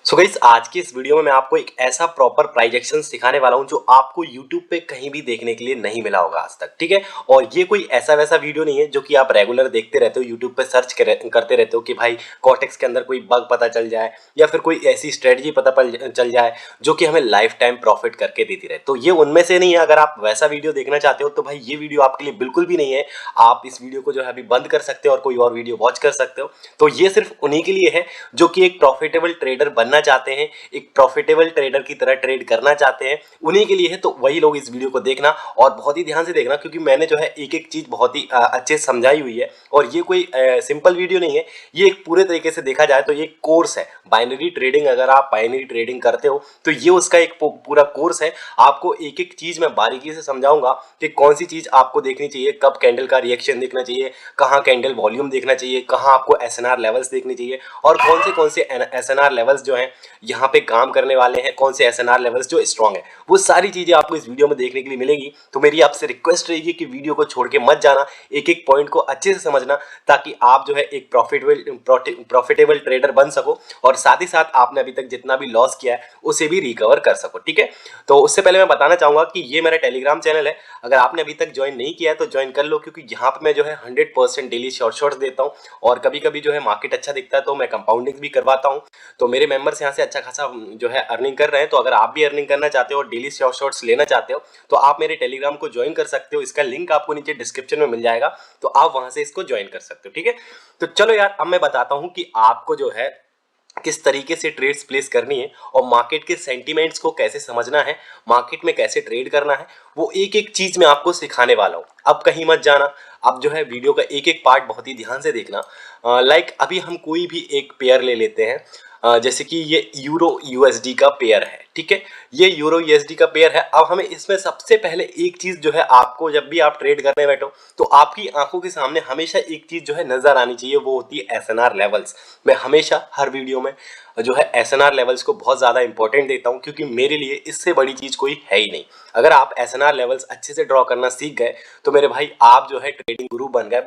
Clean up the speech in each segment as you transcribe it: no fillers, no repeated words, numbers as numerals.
So guys आज की इस वीडियो में मैं आपको एक ऐसा प्रॉपर प्राइस एक्शन सिखाने वाला हूं जो आपको YouTube पे कहीं भी देखने के लिए नहीं मिला होगा आज तक। ठीक है, और ये कोई ऐसा वैसा वीडियो नहीं है जो कि आप रेगुलर देखते रहते हो, YouTube पे सर्च करते रहते हो कि भाई कॉर्टेक्स के अंदर कोई बग पता चल जाए या फिर कोई ऐसी स्ट्रेटजी पता चल जाए जो कि हमें लाइफ टाइम प्रॉफिट करके देती रहे। तो ये उनमें से नहीं है। अगर आप वैसा वीडियो देखना चाहते हो तो भाई ये वीडियो आपके लिए बिल्कुल भी नहीं है। आप इस वीडियो को जो है अभी बंद कर सकते हो और कोई और वीडियो वॉच कर सकते हो। तो ये सिर्फ उन्हीं के लिए है जो कि एक प्रॉफिटेबल ट्रेडर बनना चाहते हैं, एक प्रॉफिटेबल ट्रेडर की तरह ट्रेड करना चाहते हैं, उन्हीं के लिए है। तो वही लोग इस वीडियो को देखना और बहुत ही ध्यान से देखना, क्योंकि मैंने जो है एक एक चीज बहुत ही अच्छे से समझाई हुई है। और ये कोई सिंपल वीडियो नहीं है, ये एक पूरे तरीके से देखा जाए तो ये कोर्स है बाइनरी ट्रेडिंग। अगर आप बाइनरी ट्रेडिंग करते हो तो ये उसका एक पूरा कोर्स है। आपको एक एक चीज मैं बारीकी से समझाऊंगा कि कौन सी चीज आपको देखनी चाहिए, कब कैंडल का रिएक्शन देखना चाहिए, कहाँ कैंडल वॉल्यूम देखना चाहिए, कहाँ आपको एसएनआर लेवल्स देखने चाहिए और कौन से एसएनआर लेवल्स जो हैं यहाँ पे काम करने वाले हैं, कौन से एसएनआर लेवल्स जो स्ट्रांग है। वो सारी चीजें आपको इस वीडियो में देखने के लिए मिलेगी। तो मेरी आपसे रिक्वेस्ट रहेगी कि वीडियो को छोड़ के मत जाना, एक एक पॉइंट को अच्छे से समझना, ताकि आप जो है एक प्रॉफिटेबल ट्रेडर बन सको और साथ ही साथ आपने अभी तक जितना भी लॉस किया है उसे भी रिकवर कर सको। ठीक है, तो उससे पहले मैं बताना चाहूंगा कि ये मेरा टेलीग्राम चैनल है। अगर आपने अभी तक ज्वाइन नहीं किया है तो ज्वाइन कर लो, क्योंकि यहाँ पे मैं जो है 100% डेली शॉर्ट्स देता हूँ और कभी कभी जो है मार्केट अच्छा दिखता है तो मैं कंपाउंडिंग भी करवाता हूँ। तो मेरे मेंबर्स यहाँ से अच्छा खासा जो है अर्निंग कर रहे हैं। तो अगर आप भी अर्निंग करना चाहते हो और डेली शॉर्ट्स लेना चाहते हो तो आप मेरे टेलीग्राम को ज्वाइन कर सकते हो। इसका लिंक आपको नीचे डिस्क्रिप्शन में मिल जाएगा, तो आप वहां से इसको ज्वाइन कर सकते हो। ठीक है, तो चलो यार अब मैं बताता हूँ कि आपको जो है किस तरीके से ट्रेड्स प्लेस करनी है और मार्केट के सेंटीमेंट्स को कैसे समझना है, मार्केट में कैसे ट्रेड करना है, वो एक एक चीज मैं आपको सिखाने वाला हूँ। अब कहीं मत जाना, अब जो है वीडियो का एक एक पार्ट बहुत ही ध्यान से देखना। लाइक अभी हम कोई भी एक पेयर ले लेते हैं, जैसे कि ये यूरो यूएसडी का पेयर है। ठीक है, ये यूरो यूएसडी का पेयर है। अब हमें इसमें सबसे पहले एक चीज जो है, आपको जब भी आप ट्रेड करने बैठो तो आपकी आंखों के सामने हमेशा एक चीज जो है नजर आनी चाहिए, वो होती है एसएनआर लेवल्स। मैं हमेशा हर वीडियो में जो है एसएनआर लेवल्स को बहुत ज्यादा इंपॉर्टेंट देता हूं, क्योंकि मेरे लिए इससे बड़ी चीज कोई है ही नहीं। अगर आप एसएनआर लेवल्स अच्छे से ड्रॉ करना सीख गए तो मेरे भाई आप जो है ट्रेडिंग गुरु बन गए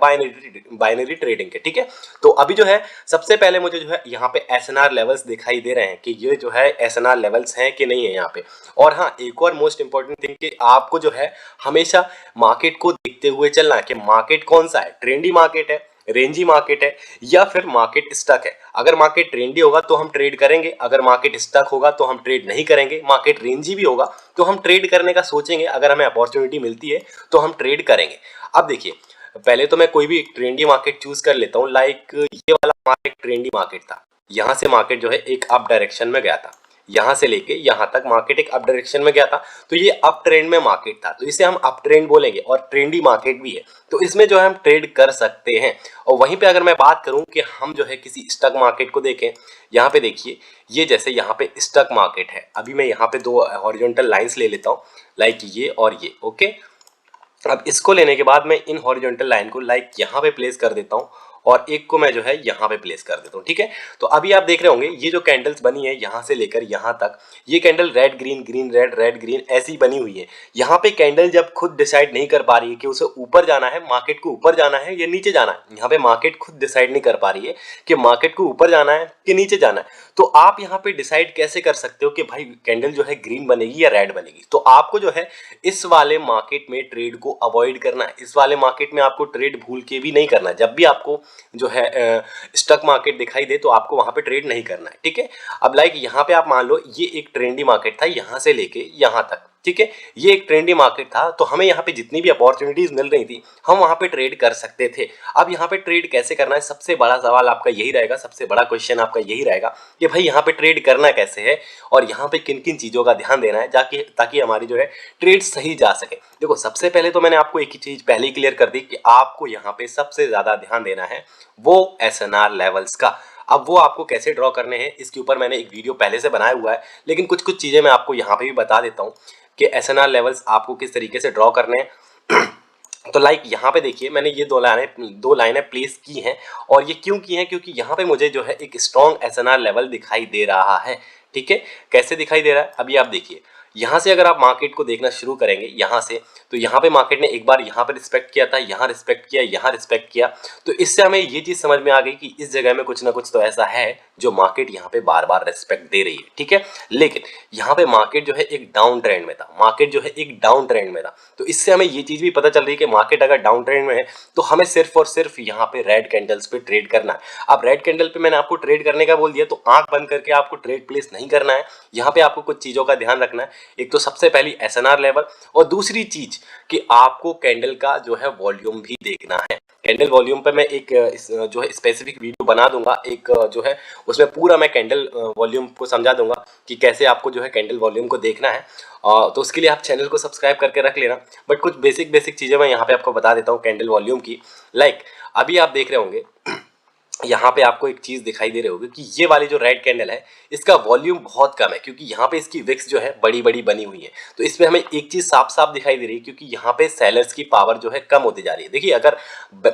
बाइनरी ट्रेडिंग के। ठीक है, तो अभी जो है सबसे पहले मुझे जो है यहाँ पे एसएनआर लेवल्स दिखाई दे रहे हैं कि ये जो है एसएनआर लेवल्स हैं कि नहीं है यहाँ पे। और हाँ, एक और मोस्ट इंपॉर्टेंट थिंग कि आपको जो है हमेशा मार्केट को देखते हुए चलना है कि मार्केट कौन सा है, ट्रेंडी मार्केट है, रेंजी मार्केट है या फिर मार्केट स्टक है। अगर मार्केट ट्रेंडी होगा तो हम ट्रेड करेंगे, अगर मार्केट स्टक होगा तो हम ट्रेड नहीं करेंगे। मार्केट रेंजी भी होगा तो हम ट्रेड करने का सोचेंगे, अगर हमें अपॉर्चुनिटी मिलती है तो हम ट्रेड करेंगे। अब देखिए, पहले तो मैं कोई भी एक ट्रेंडी मार्केट चूज कर लेता हूँ। लाइक ये वाला मार्केट ट्रेंडी मार्केट था, यहाँ से मार्केट जो है एक अप डायरेक्शन में गया था, यहाँ से लेके यहाँ तक मार्केट एक अप डायरेक्शन में गया था, तो ये अप ट्रेंड में मार्केट था, तो इसे हम अप ट्रेंड बोलेंगे और ट्रेंडी मार्केट भी है। तो इसमें जो है हम ट्रेड कर सकते हैं। और वहीं पे अगर मैं बात करूं कि हम जो है किसी स्टॉक मार्केट को देखें, यहाँ पे देखिए, ये जैसे यहाँ पे स्टॉक मार्केट है, अभी मैं यहाँ पे दो हॉरिजॉन्टल लाइंस ले लेता हूँ, लाइक ये और ये। ओके, अब इसको लेने के बाद मैं इन हॉरिजॉन्टल लाइन को लाइक यहाँ पे प्लेस कर देता हूँ और एक को मैं जो है यहाँ पे प्लेस कर देता हूँ। ठीक है, तो अभी आप देख रहे होंगे ये जो कैंडल्स बनी है यहाँ से लेकर यहाँ तक, ये candle red green green red red green ऐसी बनी हुई है। यहाँ पे कैंडल जब खुद डिसाइड नहीं कर पा रही है कि उसे ऊपर जाना है, मार्केट को ऊपर जाना है या नीचे जाना है, यहाँ पे मार्केट खुद डिसाइड नहीं कर पा रही है कि मार्केट को ऊपर जाना है कि नीचे जाना है, तो आप यहाँ पे डिसाइड कैसे कर सकते हो कि भाई कैंडल जो है ग्रीन बनेगी या रेड बनेगी। तो आपको जो है इस वाले मार्केट में ट्रेड को अवॉइड करना है, इस वाले मार्केट में आपको ट्रेड भूल के भी नहीं करना है। जब भी आपको जो है स्टॉक मार्केट दिखाई दे तो आपको वहां पे ट्रेड नहीं करना है। ठीक है, अब लाइक यहाँ पे आप मान लो ये एक ट्रेंडी मार्केट था यहाँ से लेके यहाँ तक। ठीक है, ये एक ट्रेंडी मार्केट था, तो हमें यहाँ पे जितनी भी अपॉर्चुनिटीज मिल रही थी हम वहां पे ट्रेड कर सकते थे। अब यहाँ पे ट्रेड कैसे करना है, सबसे बड़ा सवाल आपका यही रहेगा, सबसे बड़ा क्वेश्चन आपका यही रहेगा कि भाई यहाँ पे ट्रेड करना कैसे है और यहाँ पे किन किन चीजों का ध्यान देना है जाके, ताकि हमारी जो है ट्रेड सही जा सके। देखो, सबसे पहले तो मैंने आपको एक ही चीज पहले ही क्लियर कर दी कि आपको यहाँ पे सबसे ज्यादा ध्यान देना है वो एसएनआर लेवल्स का। अब वो आपको कैसे ड्रॉ करने हैं इसके ऊपर मैंने एक वीडियो पहले से बनाया हुआ है, लेकिन कुछ कुछ चीजें मैं आपको यहाँ पे भी बता देता हूँ कि एसएनआर लेवल्स आपको किस तरीके से ड्रॉ करने हैं। तो लाइक यहाँ पे देखिए, मैंने ये दो लाइनें प्लेस की हैं और ये क्यों की हैं, क्योंकि यहाँ पे मुझे जो है एक स्ट्रॉन्ग एसएनआर लेवल दिखाई दे रहा है। ठीक है, कैसे दिखाई दे रहा है अभी आप देखिए, यहाँ से अगर आप मार्केट को देखना शुरू करेंगे यहाँ से, तो यहाँ पे मार्केट ने एक बार यहाँ पे रिस्पेक्ट किया था, यहाँ रिस्पेक्ट किया, यहाँ रिस्पेक्ट किया, तो इससे हमें ये चीज समझ में आ गई कि इस जगह में कुछ ना कुछ तो ऐसा है जो मार्केट यहाँ पे बार बार रेस्पेक्ट दे रही है, ठीक है। लेकिन यहाँ पे मार्केट जो है एक डाउन ट्रेंड में था, मार्केट जो है एक डाउन ट्रेंड में था। तो इससे हमें ये चीज भी पता चल रही है कि मार्केट अगर डाउन ट्रेंड में है तो हमें सिर्फ और सिर्फ यहाँ पे रेड कैंडल्स पे ट्रेड करना है। अब रेड कैंडल पे मैंने आपको ट्रेड करने का बोल दिया, तो आंख बंद करके आपको ट्रेड प्लेस नहीं करना है। यहाँ पे आपको कुछ चीजों का ध्यान रखना है। एक तो सबसे पहली एसएनआर लेवल, और दूसरी चीज कि आपको कैंडल का जो है वॉल्यूम भी देखना है। कैंडल वॉल्यूम पे मैं एक जो है स्पेसिफिक वीडियो बना दूंगा, एक जो है उसमें पूरा मैं कैंडल वॉल्यूम को समझा दूंगा कि कैसे आपको जो है कैंडल वॉल्यूम को देखना है। तो उसके लिए आप चैनल को सब्सक्राइब करके रख लेना। बट कुछ बेसिक चीजें मैं यहाँ पे आपको बता देता हूँ कैंडल वॉल्यूम की। लाइक अभी आप देख रहे होंगे यहाँ पे आपको एक चीज दिखाई दे रही होगी कि ये वाली जो रेड कैंडल है इसका वॉल्यूम बहुत कम है, क्योंकि यहाँ पे इसकी विक्स जो है बड़ी बड़ी बनी हुई है। तो इसमें हमें एक चीज साफ साफ दिखाई दे रही है, क्योंकि यहाँ पे सेलर्स की पावर जो है कम होती जा रही है। देखिए, अगर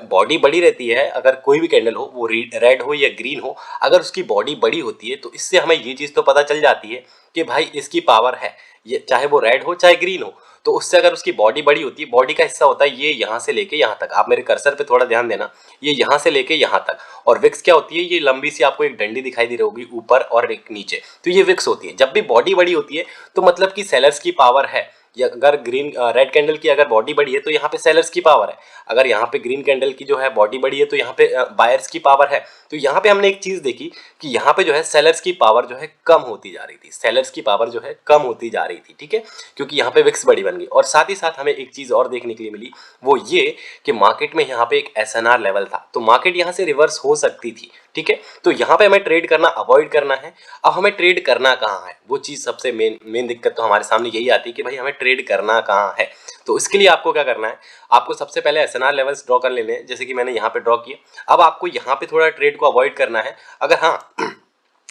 बॉडी बड़ी रहती है, अगर कोई भी कैंडल हो, वो रेड हो या ग्रीन हो, अगर उसकी बॉडी बड़ी होती है तो इससे हमें ये चीज तो पता चल जाती है कि भाई इसकी पावर है, ये चाहे वो रेड हो चाहे ग्रीन हो। तो उससे अगर उसकी बॉडी बड़ी होती है, बॉडी का हिस्सा होता है ये यहाँ से लेके यहाँ तक, आप मेरे कर्सर पे थोड़ा ध्यान देना, ये यहाँ से लेके यहाँ तक। और विक्स क्या होती है, ये लंबी सी आपको एक डंडी दिखाई दे रही होगी ऊपर और एक नीचे, तो ये विक्स होती है। जब भी बॉडी बड़ी होती है तो मतलब कि सेलर्स की पावर है। या अगर ग्रीन रेड कैंडल की अगर बॉडी बड़ी है तो यहाँ पे सेलर्स की पावर है। अगर यहाँ पे ग्रीन कैंडल की जो है बॉडी बड़ी है तो यहाँ पे बायर्स की पावर है। तो यहाँ पे हमने एक चीज देखी कि यहाँ पे जो है सेलर्स की पावर जो है कम होती जा रही थी, सेलर्स की पावर जो है कम होती जा रही थी, ठीक है, क्योंकि यहाँ पे विक्स बड़ी बन गई। और साथ ही साथ हमें एक चीज और देखने के लिए मिली, वो ये कि मार्केट में यहाँ पे एक एसएनआर लेवल था, तो मार्केट यहाँ से रिवर्स हो सकती थी, ठीक है। तो यहाँ पे हमें ट्रेड करना अवॉइड करना है। अब हमें ट्रेड करना कहाँ है, वो चीज सबसे मेन दिक्कत तो हमारे सामने यही आती है कि भाई हमें ट्रेड करना कहाँ है। तो इसके लिए आपको क्या करना है, आपको सबसे पहले एसएनआर लेवल्स ड्रॉ कर लेने हैं, जैसे कि मैंने यहाँ पे ड्रॉ किया। अब आपको यहाँ पे थोड़ा ट्रेड को अवॉइड करना है। अगर हाँ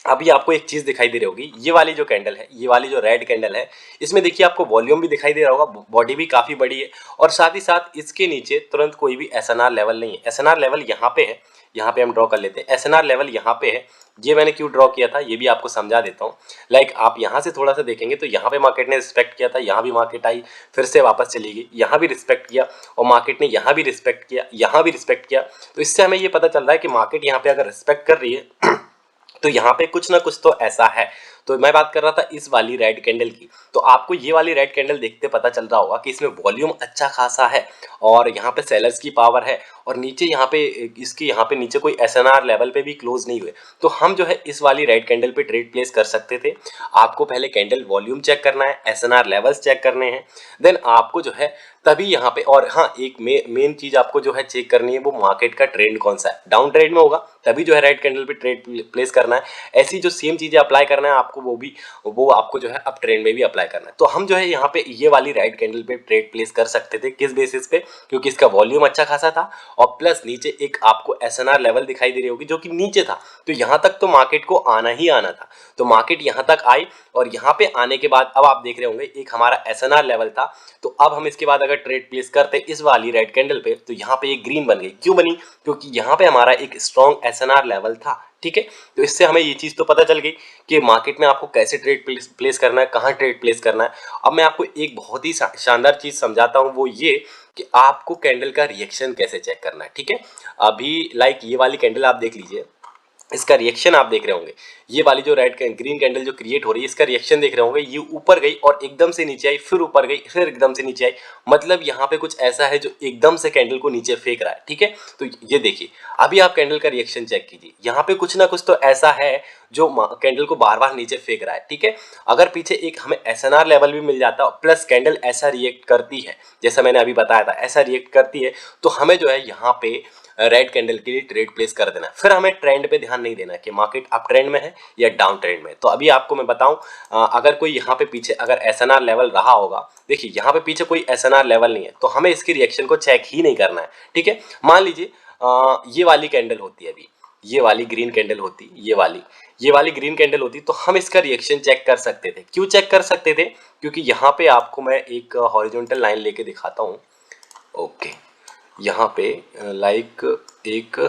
अभी आपको एक चीज दिखाई दे रही होगी, ये वाली जो कैंडल है, ये वाली जो रेड कैंडल है, इसमें देखिए आपको वॉल्यूम भी दिखाई दे रहा होगा, बॉडी भी काफी बड़ी है, और साथ ही साथ इसके नीचे तुरंत कोई भी एसएनआर लेवल नहीं है। एसएनआर लेवल यहाँ पे है, यहाँ पे हम ड्रॉ कर लेते हैं। एसएनआर लेवल यहाँ पे है, ये मैंने क्यों ड्रॉ किया था ये भी आपको समझा देता हूँ। लाइक आप यहाँ से थोड़ा सा देखेंगे तो यहाँ पे मार्केट ने रिस्पेक्ट किया था, यहाँ भी मार्केट आई, फिर से वापस चली गई, यहाँ भी रिस्पेक्ट किया, और मार्केट ने यहाँ भी रिस्पेक्ट किया, यहाँ भी रिस्पेक्ट किया। तो इससे हमें ये पता चल रहा है कि मार्केट यहाँ पे अगर रिस्पेक्ट कर रही है तो यहाँ पे कुछ ना कुछ तो ऐसा है। तो मैं बात कर रहा था इस वाली रेड कैंडल की, तो आपको ये वाली रेड कैंडल देखते पता चल रहा होगा कि इसमें वॉल्यूम अच्छा खासा है, और यहाँ पे सेलर्स की पावर है, और नीचे यहाँ पे इसकी यहाँ पे नीचे कोई एसएनआर लेवल पे भी क्लोज नहीं हुए। तो हम जो है इस वाली रेड कैंडल पे ट्रेड प्लेस कर सकते थे। आपको पहले कैंडल वॉल्यूम चेक करना है, एसएनआर लेवल्स चेक करने हैं, देन आपको जो है तभी यहाँ पे, और हाँ एक मेन चीज आपको जो है चेक करनी है, वो मार्केट का ट्रेंड कौन सा है। डाउन ट्रेंड में होगा तभी जो है रेड कैंडल पे ट्रेड प्लेस करना है। ऐसी जो सेम चीजें अप्लाई करना है आपको, वो आपको जो है अप ट्रेंड में भी अप्लाई करना है। तो हम जो है यहाँ पे ये वाली रेड कैंडल पे ट्रेड प्लेस कर सकते थे, किस बेसिस पे, क्योंकि इसका वॉल्यूम अच्छा खासा था, और प्लस नीचे एक आपको एसएनआर लेवल दिखाई दे रही होगी जो कि नीचे था। तो यहाँ तक तो मार्केट को आना ही आना था, तो मार्केट यहाँ तक आई, और यहाँ पे आने के बाद अब आप देख रहे होंगे एक हमारा एसएनआर लेवल था। तो अब हम इसके बाद अगर ट्रेड प्लेस करते इस वाली रेड कैंडल पे, तो यहाँ पे एक ग्रीन बन गई। क्यों बनी, क्योंकि यहाँ पे हमारा एक स्ट्रॉन्ग एसएनआर लेवल था, ठीक है। तो इससे हमें ये चीज तो पता चल गई कि मार्केट में आपको कैसे ट्रेड प्लेस करना है, कहाँ ट्रेड प्लेस करना है। अब मैं आपको एक बहुत ही शानदार चीज समझाता हूँ, वो ये कि आपको कैंडल का रिएक्शन कैसे चेक करना है, ठीक है। अभी लाइक ये वाली कैंडल आप देख लीजिए, इसका रिएक्शन आप देख रहे होंगे, ये वाली जो ग्रीन कैंडल जो क्रिएट हो रही है, इसका रिएक्शन देख रहे होंगे, ये ऊपर गई और एकदम से नीचे आई, फिर ऊपर गई, फिर एकदम से नीचे आई। मतलब यहाँ पे कुछ ऐसा है जो एकदम से कैंडल को नीचे फेंक रहा है, ठीक है। तो ये देखिए, अभी आप कैंडल का रिएक्शन चेक कीजिए, यहाँ पे कुछ ना कुछ तो ऐसा है जो कैंडल को बार बार नीचे फेंक रहा है, ठीक है। अगर पीछे एक हमें एसएनआर लेवल भी मिल जाता, प्लस कैंडल ऐसा रिएक्ट करती है जैसा मैंने अभी बताया था, ऐसा रिएक्ट करती है, तो हमें जो है यहाँ पे रेड कैंडल के लिए ट्रेड प्लेस कर देना। फिर हमें ट्रेंड पे ध्यान नहीं देना कि मार्केट अप ट्रेंड में है या डाउन ट्रेंड में। तो अभी आपको मैं बताऊं, अगर कोई यहाँ पे पीछे अगर एसएनआर लेवल रहा होगा, देखिए यहाँ पे पीछे कोई एसएनआर लेवल नहीं है, तो हमें इसकी रिएक्शन को चेक ही नहीं करना है, ठीक है। मान लीजिए ये वाली कैंडल होती है, अभी ये वाली ग्रीन कैंडल होती, ये वाली ग्रीन कैंडल होती, तो हम इसका रिएक्शन चेक कर सकते थे। क्यों चेक कर सकते थे, क्योंकि यहाँ पे आपको मैं एक हॉरिजॉन्टल लाइन लेके दिखाता हूँ। ओके, यहाँ पे लाइक एक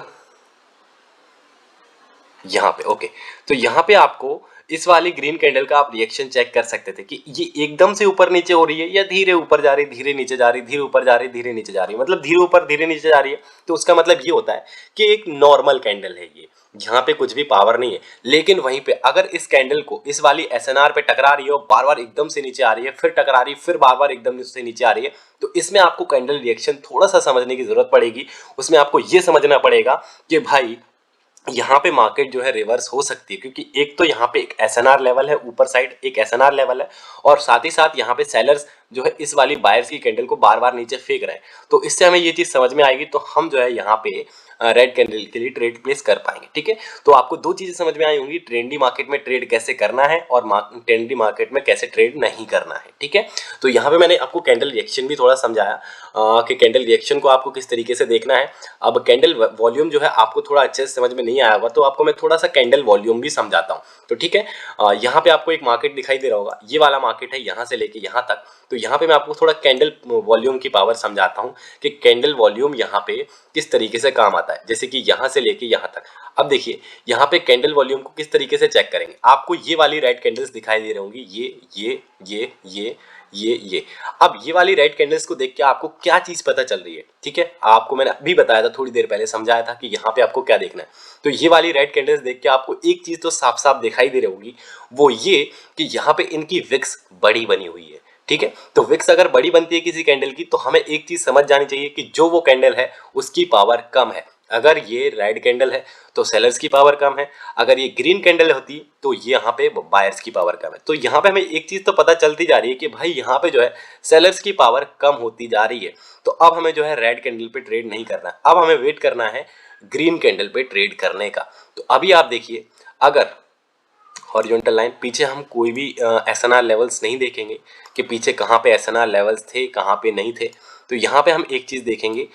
यहाँ पे, ओके, तो यहाँ पे आपको इस वाली ग्रीन कैंडल का आप रिएक्शन चेक कर सकते थे कि ये एकदम से ऊपर नीचे हो रही है या धीरे ऊपर जा रही, धीरे नीचे जा रही, धीरे ऊपर जा रही, धीरे नीचे जा रही है। मतलब धीरे ऊपर धीरे नीचे जा रही है तो उसका मतलब ये होता है कि एक नॉर्मल कैंडल है ये, यहाँ पे कुछ भी पावर नहीं है। लेकिन वहीं पे अगर इस कैंडल को इस वाली एसएनआर पे टकरा रही है और बार बार एकदम से नीचे आ रही है, फिर टकरा रही है, फिर बार बार एकदम से नीचे आ रही है, तो इसमें आपको कैंडल रिएक्शन थोड़ा सा समझने की जरूरत पड़ेगी। उसमें आपको ये समझना पड़ेगा कि भाई यहाँ पे मार्केट जो है रिवर्स हो सकती है, क्योंकि एक तो यहाँ पे एक एसएनआर लेवल है, ऊपर साइड एक एसएनआर लेवल है, और साथ ही साथ यहाँ पे सेलर्स जो है इस वाली बायर्स की कैंडल को बार बार नीचे फेंक रहे हैं। तो इससे हमें ये चीज समझ में आएगी, तो हम जो है यहाँ पे रेड कैंडल के लिए ट्रेड प्लेस कर पाएंगे। ठीक है, तो आपको दो चीजें समझ में आई होंगी, ट्रेंडी मार्केट में ट्रेड कैसे करना है और ट्रेंडी मार्केट में कैसे ट्रेड नहीं करना है। ठीक है, तो यहाँ पे मैंने आपको कैंडल रिएक्शन भी थोड़ा समझाया कि कैंडल रिएक्शन को आपको किस तरीके से देखना है। अब कैंडल वॉल्यूम जो है आपको थोड़ा अच्छे से समझ में नहीं आया होगा, तो आपको मैं थोड़ा सा कैंडल वॉल्यूम भी समझाता हूँ। तो ठीक है, यहाँ पे आपको एक मार्केट दिखाई दे रहा होगा, ये वाला मार्केट है यहाँ से लेके यहाँ तक। तो यहाँ पे मैं आपको थोड़ा कैंडल वॉल्यूम की पावर समझाता हूँ कि कैंडल वॉल्यूम यहाँ पे किस तरीके से काम आता है। जैसे कि यहाँ से लेके यहाँ तक, अब देखिए यहाँ पे कैंडल वॉल्यूम को किस तरीके से चेक करेंगे। आपको ये वाली रेड कैंडल्स दिखाई दे रही होंगी, ये। अब ये वाली रेड कैंडल्स को देख के आपको क्या चीज पता चल रही है। ठीक है, आपको मैंने अभी बताया था, थोड़ी देर पहले समझाया था कि यहाँ पे आपको क्या देखना है। तो ये वाली रेड कैंडल्स देख के आपको एक चीज तो साफ साफ दिखाई दे रही होगी, वो ये कि यहाँ पे इनकी विक्स बड़ी बनी हुई है। ठीक है, तो विक्स अगर बड़ी बनती है किसी कैंडल की, तो हमें एक चीज समझ जानी चाहिए कि जो वो कैंडल है उसकी पावर कम है। अगर ये रेड कैंडल है तो सेलर्स की पावर कम है, अगर ये ग्रीन कैंडल होती तो ये यहाँ पे बायर्स की पावर कम है। तो यहाँ पे हमें एक चीज तो पता चलती जा रही है कि भाई यहाँ पे जो है सेलर्स की पावर कम होती जा रही है। तो अब हमें जो है रेड कैंडल पे ट्रेड नहीं करना है, अब हमें वेट करना है ग्रीन कैंडल पे ट्रेड करने का। तो अभी आप देखिए, अगर हॉरिजॉन्टल लाइन पीछे हम कोई भी एसएनआर लेवल्स नहीं देखेंगे कि पीछे कहाँ पे एसएनआर लेवल्स थे कहाँ पे नहीं थे। तो यहाँ पे हम एक चीज देखेंगे,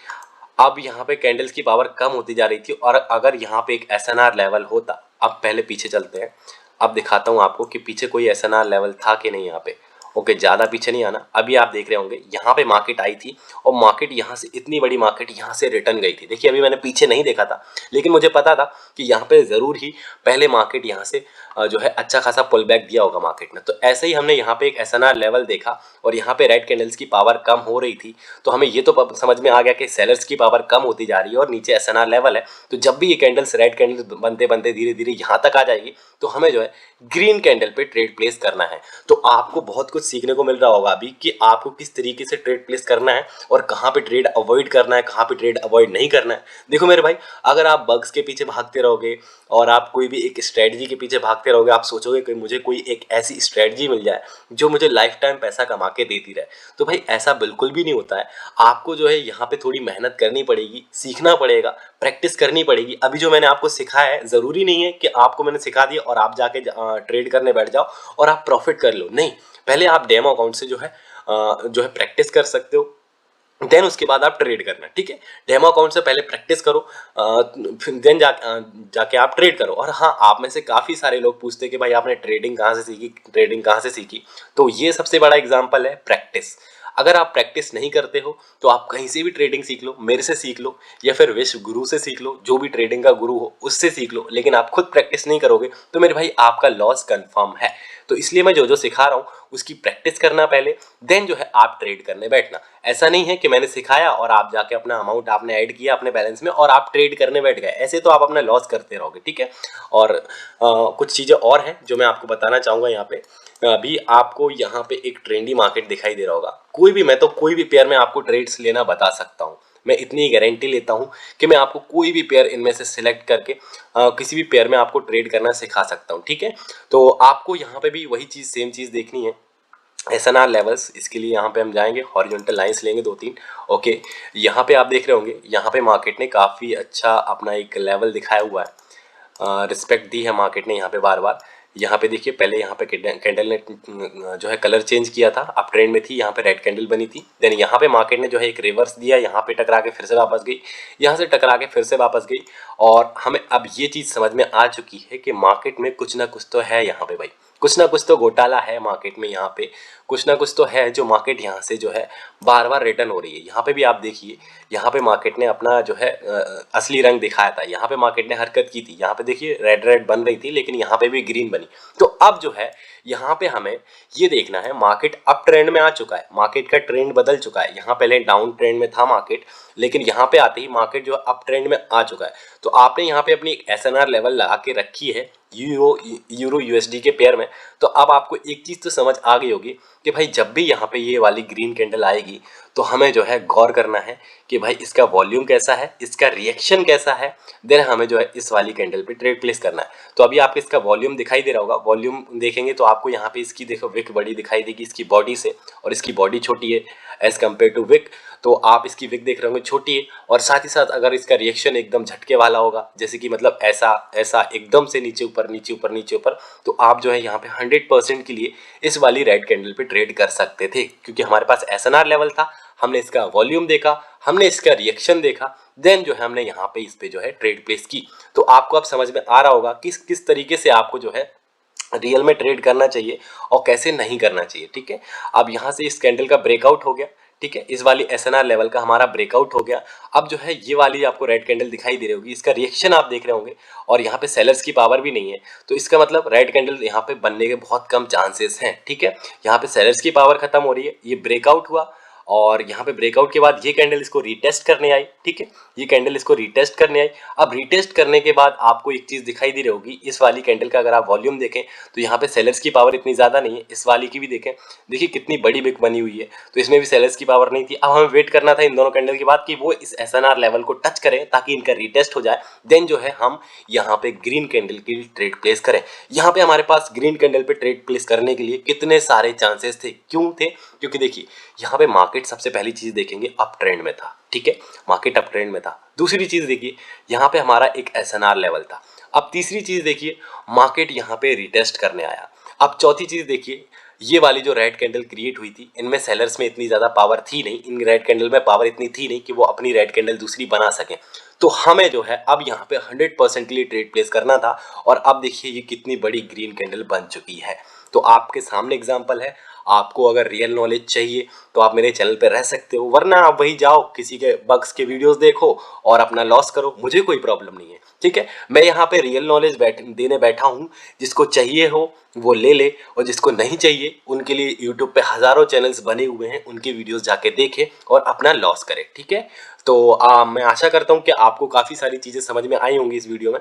अब यहाँ पे कैंडल्स की पावर कम होती जा रही थी, और अगर यहाँ पे एक एसएनआर लेवल होता, अब पहले पीछे चलते हैं, अब दिखाता हूँ आपको कि पीछे कोई एसएनआर लेवल था कि नहीं यहाँ पे। ओके, ज़्यादा पीछे नहीं आना। अभी आप देख रहे होंगे यहाँ पे मार्केट आई थी, और मार्केट यहाँ से, इतनी बड़ी मार्केट यहाँ से रिटर्न गई थी। देखिए अभी मैंने पीछे नहीं देखा था, लेकिन मुझे पता था कि यहाँ पे ज़रूर ही पहले मार्केट यहाँ से जो है अच्छा खासा पुल बैक दिया होगा मार्केट ने। तो ऐसे ही हमने यहाँ पे एक एसएनआर लेवल देखा, और यहाँ पे रेड कैंडल्स की पावर कम हो रही थी, तो हमें ये तो समझ में आ गया कि सेलर्स की पावर कम होती जा रही है और नीचे एसएनआर लेवल है। तो जब भी ये कैंडल्स रेड कैंडल्स बनते बनते धीरे धीरे यहाँ तक आ जाएगी, तो हमें जो है ग्रीन कैंडल पे ट्रेड प्लेस करना है। तो आपको बहुत कुछ सीखने को मिल रहा होगा अभी कि आपको किस तरीके से ट्रेड प्लेस करना है और कहाँ पे ट्रेड अवॉइड करना है, कहाँ पे ट्रेड अवॉइड नहीं करना है। देखो मेरे भाई, अगर आप बग्स के पीछे भागते रहोगे और आप कोई भी एक स्ट्रेटजी के पीछे भागते रहोगे, आप सोचोगे कि मुझे कोई एक ऐसी स्ट्रेटजी मिल जाए जो मुझे लाइफ टाइम पैसा कमा के देती रहे, तो भाई ऐसा बिल्कुल भी नहीं होता है। आपको जो है यहाँ पे थोड़ी मेहनत करनी पड़ेगी, सीखना पड़ेगा, प्रैक्टिस करनी पड़ेगी। अभी जो मैंने आपको सिखाया है, ज़रूरी नहीं है कि आपको मैंने सिखा दिया और आप जाके ट्रेड करने बैठ जाओ और आप प्रॉफिट कर लो। नहीं, पहले आप डेमो अकाउंट से जो है प्रैक्टिस कर सकते हो, देन उसके बाद आप ट्रेड करना। ठीक है, डेमो अकाउंट से पहले प्रैक्टिस करो, फिर देन जाके आप ट्रेड करो। और हाँ, आप में से काफ़ी सारे लोग पूछते हैं कि भाई आपने ट्रेडिंग कहाँ से सीखी, ट्रेडिंग कहाँ से सीखी। तो ये सबसे बड़ा एग्जांपल है प्रैक्टिस। अगर आप प्रैक्टिस नहीं करते हो तो आप कहीं से भी ट्रेडिंग सीख लो, मेरे से सीख लो या फिर विश्व गुरु से सीख लो, जो भी ट्रेडिंग का गुरु हो उससे सीख लो, लेकिन आप खुद प्रैक्टिस नहीं करोगे तो मेरे भाई आपका लॉस कंफर्म है। तो इसलिए मैं जो जो सिखा रहा हूँ उसकी प्रैक्टिस करना पहले, देन जो है आप ट्रेड करने बैठना। ऐसा नहीं है कि मैंने सिखाया और आप जाके अपना अमाउंट आपने ऐड किया अपने बैलेंस में और आप ट्रेड करने बैठ गए, ऐसे तो आप अपना लॉस करते रहोगे। ठीक है, और कुछ चीज़ें और हैं जो मैं आपको बताना चाहूँगा यहाँ पे। अभी आपको यहाँ पे एक ट्रेंडी मार्केट दिखाई दे रहा होगा, मैं तो कोई भी पेयर में आपको ट्रेड्स लेना बता सकता हूँ। मैं इतनी गारंटी लेता हूँ कि मैं आपको कोई भी पेयर इनमें से सिलेक्ट करके किसी भी पेयर में आपको ट्रेड करना सिखा सकता हूँ। ठीक है, तो आपको यहाँ पे भी वही चीज़, सेम चीज़ देखनी है, एसएनआर लेवल्स। इसके लिए यहाँ पे हम जाएंगे, हॉरिजॉन्टल लाइंस लेंगे 2-3। ओके, यहाँ पे आप देख रहे होंगे, यहाँ पे मार्केट ने काफ़ी अच्छा अपना एक लेवल दिखाया हुआ है, रिस्पेक्ट दी है मार्केट ने यहाँ पे बार बार। यहाँ पे देखिए, पहले यहाँ पे कैंडल ने जो है कलर चेंज किया था, अप ट्रेंड में थी, यहाँ पे रेड कैंडल बनी थी। देन यहाँ पे मार्केट ने जो है एक रिवर्स दिया, यहाँ पे टकरा के फिर से वापस गई, यहाँ से टकरा के फिर से वापस गई। और हमें अब ये चीज़ समझ में आ चुकी है कि मार्केट में कुछ ना कुछ तो है यहाँ पे भाई, कुछ ना कुछ तो घोटाला है मार्केट में, यहाँ पे कुछ ना कुछ तो है जो मार्केट यहाँ से जो है बार बार रिटर्न हो रही है। यहाँ पे भी आप देखिए, यहाँ पे मार्केट ने अपना जो है असली रंग दिखाया था, यहाँ पे मार्केट ने हरकत की थी, यहाँ पे देखिए रेड रेड बन रही थी लेकिन यहाँ पे भी ग्रीन बनी। तो अब जो है यहाँ पे हमें ये देखना है, मार्केट अप ट्रेंड में आ चुका है, मार्केट का ट्रेंड बदल चुका है। यहाँ पहले डाउन ट्रेंड में था मार्केट, लेकिन यहाँ पे आते ही मार्केट जो अप ट्रेंड में आ चुका है। तो आपने यहाँ पे अपनी SNR लेवल लगा के रखी है यूरो USD के पेयर में। तो अब आपको एक चीज़ तो समझ आ गई होगी कि भाई जब भी यहाँ पे ये वाली ग्रीन कैंडल आएगी तो हमें जो है गौर करना है कि भाई इसका वॉल्यूम कैसा है, इसका रिएक्शन कैसा है, देन हमें जो है इस वाली कैंडल पे ट्रेड प्लेस करना है। तो अभी आपको इसका वॉल्यूम दिखाई दे रहा होगा, वॉल्यूम देखेंगे तो आपको यहाँ पे इसकी देखो विक बड़ी दिखाई देगी इसकी बॉडी से, और इसकी बॉडी छोटी है एज कम्पेयर टू विक। तो आप इसकी विक देख रहे होंगे छोटी है, और साथ ही साथ अगर इसका रिएक्शन एकदम झटके वाला होगा, जैसे कि मतलब ऐसा ऐसा एकदम से नीचे ऊपर नीचे ऊपर नीचे ऊपर, तो आप जो है यहाँ पे 100% के लिए इस वाली रेड कैंडल पे ट्रेड कर सकते थे, क्योंकि हमारे पास SNR लेवल था, हमने इसका वॉल्यूम देखा, हमने इसका रिएक्शन देखा, देन जो है हमने यहाँ पे इस पे जो है ट्रेड प्लेस की। तो आपको अब समझ में आ रहा होगा कि किस तरीके से आपको जो है रियल में ट्रेड करना चाहिए और कैसे नहीं करना चाहिए। ठीक है, अब यहाँ से इस कैंडल का ब्रेकआउट हो गया, ठीक है, इस वाली SNR लेवल का हमारा ब्रेकआउट हो गया। अब जो है ये वाली आपको रेड कैंडल दिखाई दे रही होगी, इसका रिएक्शन आप देख रहे होंगे, और यहाँ पे सेलर्स की पावर भी नहीं है, तो इसका मतलब रेड कैंडल यहाँ पे बनने के बहुत कम चांसेस हैं। ठीक है, यहाँ पे सेलर्स की पावर खत्म हो रही है, ये ब्रेकआउट हुआ, और यहाँ पे ब्रेकआउट के बाद ये कैंडल इसको रीटेस्ट करने आई। ठीक है, ये कैंडल इसको रीटेस्ट करने आई। अब रीटेस्ट करने के बाद आपको एक चीज दिखाई दे रही होगी, इस वाली कैंडल का अगर आप वॉल्यूम देखें तो यहाँ पे सेलर्स की पावर इतनी ज्यादा नहीं है, इस वाली की भी देखें, देखिए कितनी बड़ी बिग बनी हुई है, तो इसमें भी सेलर्स की पावर नहीं थी। अब हमें वेट करना था इन दोनों कैंडल के बाद कि वो इस SNR लेवल को टच करें ताकि इनका रीटेस्ट हो जाए, देन जो है हम यहाँ पे ग्रीन कैंडल की ट्रेड प्लेस करें। यहाँ पे हमारे पास ग्रीन कैंडल पे ट्रेड प्लेस करने के लिए कितने सारे चांसेस थे, क्यों थे, क्योंकि देखिए यहाँ पे मार्केट सबसे पहली चीज देखेंगे अप ट्रेंड में था। ठीक है, मार्केट अप ट्रेंड में था। दूसरी चीज देखिए यहाँ पे हमारा एक SNR लेवल था। अब तीसरी चीज देखिए मार्केट यहाँ पे रिटेस्ट करने आया। अब चौथी चीज देखिए, ये वाली जो रेड कैंडल क्रिएट हुई थी, इनमें सेलर्स में इतनी ज्यादा पावर थी नहीं, इन रेड कैंडल में पावर इतनी थी नहीं कि वो अपनी रेड कैंडल दूसरी बना सकें। तो हमें जो है अब यहाँ पे 100% के लिए ट्रेड प्लेस करना था, और अब देखिए ये कितनी बड़ी ग्रीन कैंडल बन चुकी है। तो आपके सामने एग्जांपल है। आपको अगर रियल नॉलेज चाहिए तो आप मेरे चैनल पे रह सकते हो, वरना आप वही जाओ किसी के बग्स के वीडियोस देखो और अपना लॉस करो, मुझे कोई प्रॉब्लम नहीं है। ठीक है, मैं यहाँ पे रियल नॉलेज देने बैठा हूँ, जिसको चाहिए हो वो ले ले, और जिसको नहीं चाहिए उनके लिए यूट्यूब पे हजारों चैनल्स बने हुए हैं, उनके वीडियोस जाके देखें और अपना लॉस करें। ठीक है, तो मैं आशा करता हूँ कि आपको काफ़ी सारी चीज़ें समझ में आई होंगी इस वीडियो में।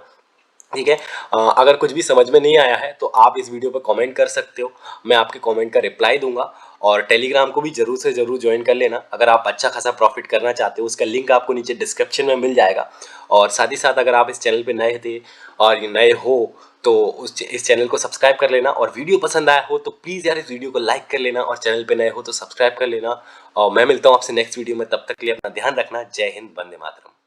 ठीक है, अगर कुछ भी समझ में नहीं आया है तो आप इस वीडियो पर कमेंट कर सकते हो, मैं आपके कमेंट का रिप्लाई दूंगा। और टेलीग्राम को भी जरूर से जरूर ज्वाइन कर लेना अगर आप अच्छा खासा प्रॉफिट करना चाहते हो, उसका लिंक आपको नीचे डिस्क्रिप्शन में मिल जाएगा। और साथ ही साथ अगर आप इस चैनल पे नए थे और नए हो तो इस चैनल को सब्सक्राइब कर लेना, और वीडियो पसंद आया हो तो प्लीज़ यार इस वीडियो को लाइक कर लेना, और चैनल पे नए हो तो सब्सक्राइब कर लेना। और मैं मिलता हूँ आपसे नेक्स्ट वीडियो में, तब तक के लिए अपना ध्यान रखना। जय हिंद, वंदे मातरम।